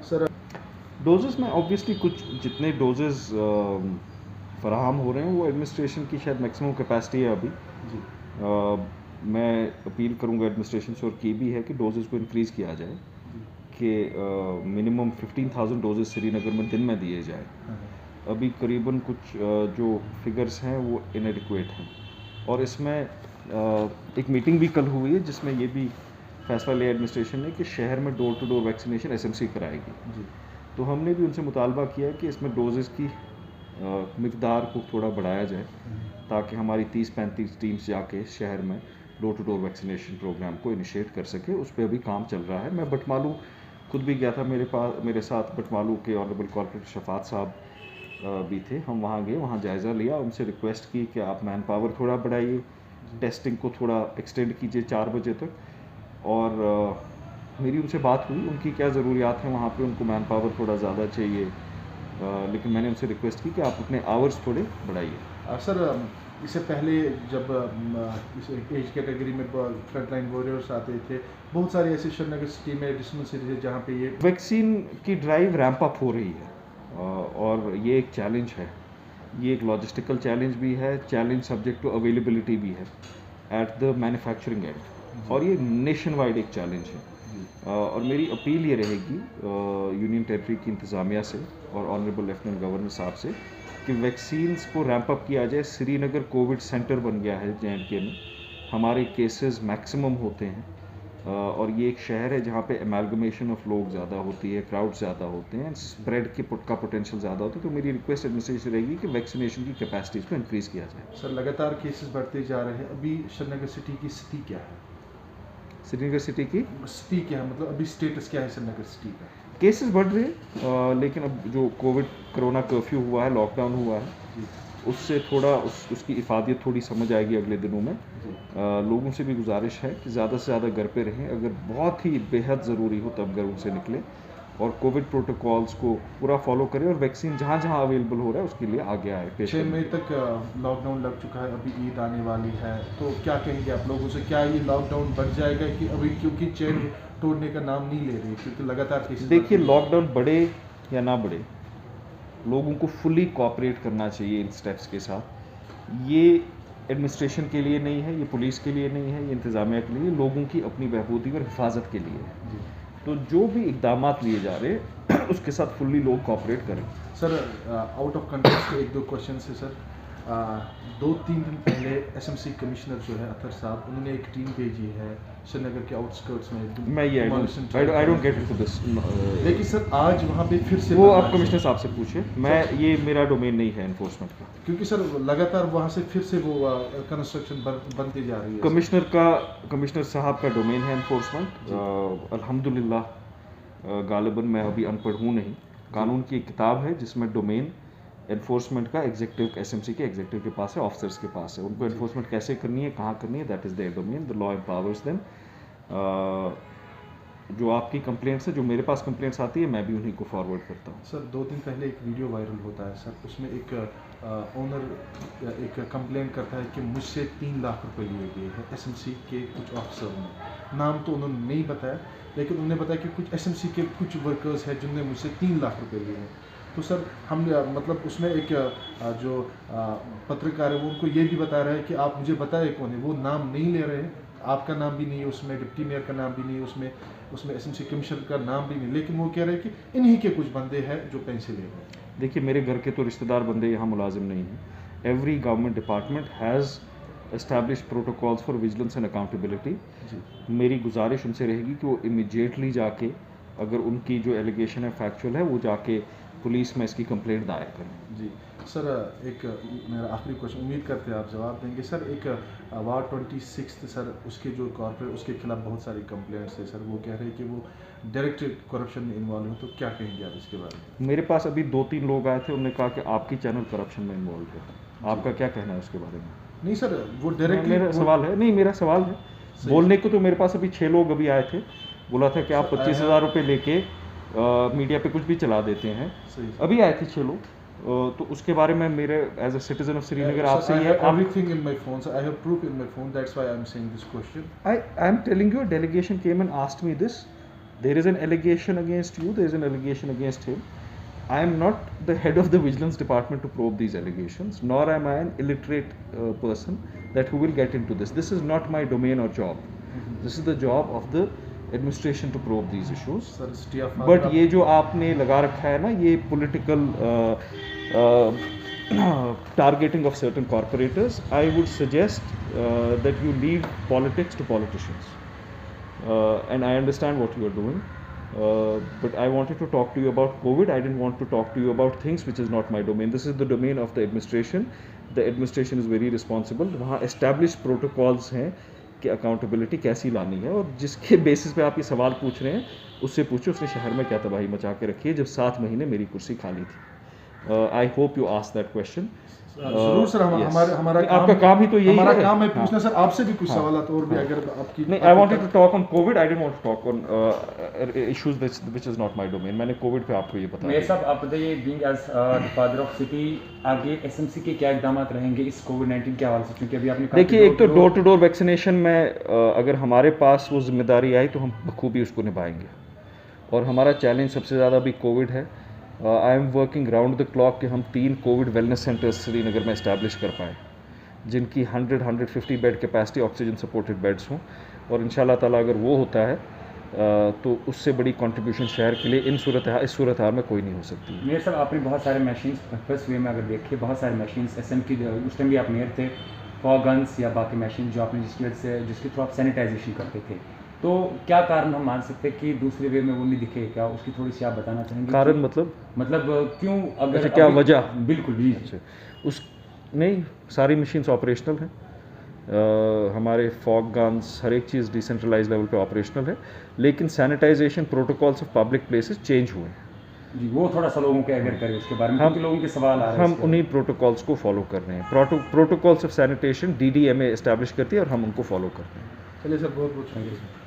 Sir doses में obviously कुछ जितने डोजेज़ फ़राहम हो रहे हैं वो एडमिनिस्ट्रेशन की शायद मैक्सिमम कैपेसिटी है अभी। जी मैं अपील करूंगा एडमिनिस्ट्रेशन से और की भी है कि डोजेज़ को इंक्रीज़ किया जाए जी कि मिनिमम 15,000 डोजेज़ श्रीनगर में दिन में दिए जाए। हाँ अभी करीबन कुछ जो फिगर्स हैं वो इनएडिक्वेट हैं और इसमें एक मीटिंग भी कल हुई है जिसमें ये भी फैसला लिया एडमिनिस्ट्रेशन ने कि शहर में door to door vaccination SMC कराएगी। जी तो हमने भी उनसे मुतालबा किया कि इसमें डोजेज़ की मिकदार को थोड़ा बढ़ाया जाए ताकि हमारी 30-35 टीम्स जाके शहर में door to door vaccination programme को इनिशिएट कर सके। उस पर अभी काम चल रहा है। मैं बटमालू खुद भी गया था, मेरे साथ बटमालू के ऑनरेबल कॉर्पोरेटर शफात साहब भी थे। हम वहाँ गए, वहाँ जायज़ा लिया, उनसे रिक्वेस्ट की कि आप मैन पावर थोड़ा बढ़ाइए, टेस्टिंग को थोड़ा एक्सटेंड कीजिए 4 बजे तक। और मेरी उनसे बात हुई, उनकी क्या ज़रूरियात हैं वहाँ पे, उनको मैन पावर थोड़ा ज़्यादा चाहिए, लेकिन मैंने उनसे रिक्वेस्ट की कि आप अपने आवर्स थोड़े बढ़ाइए। सर इससे पहले जब इस एज कैटेगरी में फ्रंटलाइन वॉरियर्स आते थे, बहुत सारे ऐसे श्रीनगर सिटी में डिस्पेंसरी थे जहाँ पे ये वैक्सीन की ड्राइव रैंप अप हो रही है और ये एक चैलेंज है, ये एक लॉजिस्टिकल चैलेंज भी है, चैलेंज सब्जेक्ट टू अवेलेबिलिटी भी है एट द मैन्युफैक्चरिंग एंड, और ये नेशन वाइड एक चैलेंज है। और मेरी अपील ये रहेगी यूनियन टेरिटरी की इंतज़ामिया से और ऑनरेबल लेफ्टिनेंट गवर्नर साहब से कि वैक्सीन्स को रैंप अप किया जाए। श्रीनगर कोविड सेंटर बन गया है जे.एंड.के में, हमारे केसेस मैक्सिमम होते हैं और ये एक शहर है जहाँ पे एमैल्गमेशन ऑफ लोग ज़्यादा होती है, क्राउड ज़्यादा होते हैं, स्प्रेड के का पोटेंशियल ज़्यादा होता है। तो मेरी रिक्वेस्ट एडमिनिस्ट्रेशन रहेगी कि वैक्सीनेशन की कैपेसिटीज़ को इंक्रीज़ किया जाए। सर लगातार केसेस बढ़ते जा रहे हैं, अभी श्रीनगर सिटी की स्थिति क्या है? श्रीनगर सिटी की स्थिति क्या है, मतलब अभी स्टेटस क्या है श्रीनगर सिटी का? केसेस बढ़ रहे हैं, लेकिन अब जो कोरोना कर्फ्यू हुआ है, लॉकडाउन हुआ है, जी उससे थोड़ा उसकी इफादियत थोड़ी समझ आएगी अगले दिनों में। जी लोगों से भी गुजारिश है कि ज़्यादा से ज़्यादा घर पे रहें, अगर बहुत ही बेहद ज़रूरी हो तब घरों से निकलें और कोविड प्रोटोकॉल्स को पूरा फॉलो करें और वैक्सीन जहाँ जहाँ अवेलेबल हो रहा है उसके लिए आगे आए। 6 मई तक लॉकडाउन लग चुका है, अभी ईद आने वाली है, तो क्या कहेंगे आप लोगों से? क्या ये लॉकडाउन बढ़ जाएगा कि अभी, क्योंकि चेन तोड़ने का नाम नहीं ले रही, क्योंकि लगातार केसेस देखिए, लॉकडाउन बढ़े या ना बढ़े, लोगों को फुली कोऑपरेट करना चाहिए इन स्टेप्स के साथ। ये एडमिनिस्ट्रेशन के लिए नहीं है, ये पुलिस के लिए नहीं है, ये इंतज़ामिया के लिए, लोगों की अपनी बहबूदी और हिफाजत के लिए है। जी तो जो भी इकदामात लिए जा रहे हैं उसके साथ फुल्ली लोग कोऑपरेट करें। सर आउट ऑफ कंटेक्स्ट के 1-2 क्वेश्चन है सर। 2-3 दिन पहले एसएमसी कमिश्नर जो है अतर साहब, उन्होंने एक टीम भेजी है श्रीनगर के आउटस्कर्ट्स में। मैं ये I don't get into this. लेकिन सर आज वहाँ पे फिर से वो आप बदमाशी- कमिश्नर साहब से पूछिए, मैं ये मेरा डोमेन नहीं है एनफोर्समेंट का। क्योंकि सर लगातार वहाँ से फिर से वो कंस्ट्रक्शन बनती जा रही है। कमिश्नर साहब का डोमेन है एनफोर्समेंट। अल्हम्दुलिल्लाह गालिबन मैं अभी अनपढ़ हूँ नहीं। कानून की एक किताब है जिसमें डोमेन एनफोर्समेंट का एग्जीक्यूटिव एसएमसी के एग्जीक्यूटिव के पास है, ऑफिसर्स के पास है। उनको एनफोर्समेंट कैसे करनी है, कहाँ करनी है, that is there domain. The law empowers them. जो आपकी कंप्लेंट्स है, जो मेरे पास कंप्लेंट्स आती है, मैं भी उन्हीं को फॉरवर्ड करता हूँ। सर 2 दिन पहले एक वीडियो वायरल होता है सर, उसमें एक ओनर एक कंप्लेंट करता है कि मुझसे 3 लाख रुपए लिए गए हैं एसएमसी के कुछ ऑफिसर ने। नाम तो उन्होंने नहीं बताया, लेकिन उन्होंने बताया कि कुछ एसएमसी के कुछ वर्कर्स हैं जिनने मुझसे 3 लाख रुपए लिए हैं। तो सर हम मतलब उसमें एक जो पत्रकार है वो उनको ये भी बता रहा है कि आप मुझे बताए कौन है, वो नाम नहीं ले रहे हैं, आपका नाम भी नहीं है उसमें, डिप्टी मेयर का नाम भी नहीं है उसमें एसएमसी कमिश्नर का नाम भी नहीं, लेकिन वो कह रहे हैं कि इन्हीं के कुछ बंदे हैं जो पैसे ले रहे हैं। देखिए, मेरे घर के तो रिश्तेदार बंदे यहाँ मुलाजिम नहीं हैं। Every government department has establish protocols for vigilance and accountability. जी मेरी गुजारिश उनसे रहेगी कि वो इमीडिएटली जाके, अगर उनकी जो एलिगेशन है फैक्चुअल है, वो जाके पुलिस में इसकी कंप्लेंट दायर करें। जी सर, एक मेरा आखिरी क्वेश्चन, उम्मीद करते हैं आप जवाब देंगे सर। एक वार्ड 26 सर, उसके जो कॉर्पोरेट, उसके खिलाफ बहुत सारी कंप्लेंट्स है सर, वो कह रहे हैं कि वो डायरेक्ट करप्शन में इन्वॉल्व है, तो क्या कहेंगे आप इसके बारे में? मेरे पास अभी 2-3 लोग आए थे, उन्होंने कहा कि आपकी चैनल करप्शन में इन्वॉल्व है। आपका क्या कहना है उसके बारे में? नहीं सर, वो डायरेक्टली मेरा सवाल है, नहीं मेरा सवाल है, बोलने को तो मेरे पास अभी 6 लोग अभी आए थे, बोला था कि आप 25,000 रुपये लेके मीडिया पे कुछ भी चला देते हैं। सही अभी आए थे 6 लोग। तो उसके बारे में मेरे as a citizen of Srinagar आपसे I ये have everything in my phone, so I have proof in my phone, that's why I'm saying this question. I am telling you, a delegation came and asked me this. there is an allegation against you, there is an allegation against him. I am not the head of the vigilance department to probe these allegations, nor am I an illiterate person that who will get into this. This is not my domain or job. This is the job of the administration to probe these issues. Sir stay of But ये जो आपने लगा रखा है ना, ये political targeting of certain corporators, I would suggest that you leave politics to politicians. And I understand what you are doing. But I wanted to talk to you about COVID. I didn't want to talk to you about things which is not my domain. This is the domain of the administration. The administration is very responsible. वहाँ established protocols हैं कि accountability कैसी लानी है, और जिसके basis पे आप ये सवाल पूछ रहे हैं उससे पूछो उसने शहर में क्या तबाही मचा के रखी है जब 7 महीने मेरी कुर्सी खाली थी. I hope you asked that question. जरूर सर. हमारा आपका काम ही तो यही हमारा है. काम है पूछना सर. आपसे भी कुछ सवाल और भी अगर आपकी नहीं, I wanted to talk on COVID. I didn't want to talk on issues which is not my domain. मैंने COVID पे आपको ये बताया. मेयर साहब, आप बताइए, being as the father of city, आगे एसएमसी के क्या इकदाम रहेंगे इस कोविड-19 के हवाले से? क्योंकि अभी आपने देखिए, एक तो डोर टू डोर वैक्सीनेशन में अगर हमारे पास वो जिम्मेदारी आई तो हम बखूबी उसको निभाएंगे. और हमारा चैलेंज सबसे ज़्यादा अभी कोविड है. I am working round the clock कि हम 3 कोविड वेलनेस सेंटर्स श्रीनगर में इस्टेब्लिश कर पाएँ, जिनकी 100-150 bed capacity oxygen supported beds हों. और इंशाल्लाह ताला अगर वो होता है तो उससे बड़ी कंट्रीब्यूशन शहर के लिए इस सूरत हाल में कोई नहीं हो सकती. मेयर साहब, आपने बहुत सारे मशीन्स फर्स्ट वे में अगर देखिए, बहुत सारे मशीन्स एसएम की, उस टाइम भी आप मेयर थे, फॉग गन्स या बाकी मशीन जो आपने जिसके थ्रू आप सैनिटाइजेशन करते थे, तो क्या कारण हम मान सकते हैं कि दूसरे वे में वो नहीं दिखे? क्या उसकी थोड़ी सी आप बताना चाहेंगे? कारण मतलब क्यों? अगर अच्छा, क्या वजह? बिल्कुल भी. अच्छा, उस नहीं, सारी मशीन्स ऑपरेशनल हैं. हमारे फॉग गन्स हर एक चीज़ डिसेंट्रलाइज लेवल पे ऑपरेशनल है, लेकिन sanitisation protocols of public places change हुए हैं जी. वो थोड़ा सा लोगों के अगर करें उसके बारे में, क्योंकि लोगों के सवाल आ रहे हैं. हम उन्हीं प्रोटोकॉल्स को फॉलो कर रहे हैं. Protocols of sanitation DDMA establish करती है और हम उनको फॉलो करते हैं. चलिए सर, बहुत बहुत शुक्रिया.